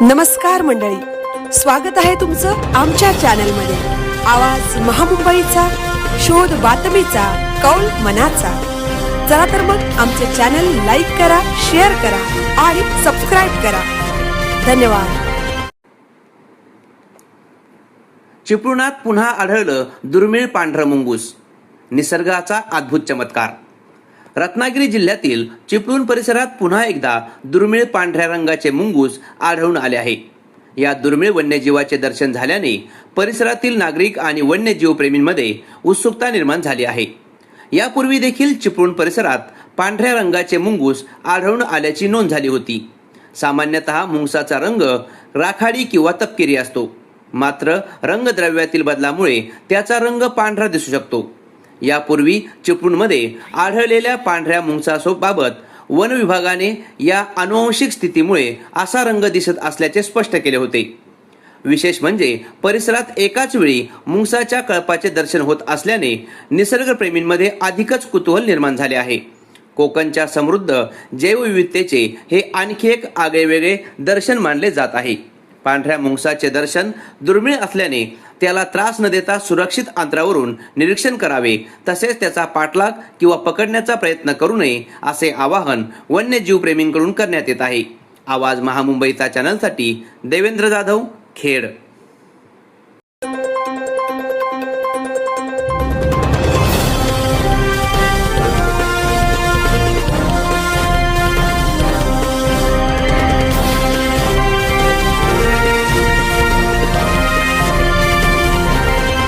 नमस्कार मंडळी, स्वागत आहे तुमचं आमच्या चॅनलमध्ये। आवाज महामुंबईचा, शोध बातमीचा, कौल मनाचा। चला तर मग आमचे चॅनल लाईक करा, शेअर करा आणि सबस्क्राइब करा। धन्यवाद। चिपळुणात पुन्हा आढळलं दुर्मिळ पांढरं मुंगूस, निसर्गाचा अद्भुत चमत्कार। रत्नागिरी जिल्ह्यातील चिपळूण परिसरात पुन्हा एकदा दुर्मिळ पांढऱ्या रंगाचे मुंगूस आढळून आले आहे। या दुर्मिळ वन्यजीवाचे दर्शन झाल्याने परिसरातील नागरिक आणि वन्यजीव प्रेमींमध्ये उत्सुकता निर्माण झाली आहे। यापूर्वी देखील चिपळूण परिसरात पांढऱ्या रंगाचे मुंगूस आढळून आल्याची नोंद झाली होती। सामान्यतः मुंगसाचा रंग राखाडी किंवा तपकिरी असतो, मात्र रंगद्रव्यातील बदलामुळे त्याचा रंग पांढरा दिसू शकतो। यापूर्वी चिपळूणमध्ये आढळलेल्या पांढऱ्या मुंगसाबाबत वन विभागाने या अनुवांशिक स्थितीमुळे असा रंग दिसत असल्याचे स्पष्ट केले होते। विशेष म्हणजे परिसरात एकाच वेळी मुंगसाच्या कळपाचे दर्शन होत असल्याने निसर्गप्रेमींमध्ये अधिकच कुतूहल निर्माण झाले आहे। कोकणच्या समृद्ध जैवविविधतेचे हे आणखी एक आगळेवेगळे दर्शन मानले जात आहे। पांढऱ्या मुंगसाचे दर्शन दुर्मिळ असल्याने त्याला त्रास न देता सुरक्षित अंतरावरून निरीक्षण करावे, तसेच त्याचा पाठलाग किंवा पकडण्याचा प्रयत्न करू नये असे आवाहन वन्यजीव प्रेमींकडून करण्यात येत आहे। आवाज महामुंबईचा चॅनलसाठी देवेंद्र जाधव, खेड।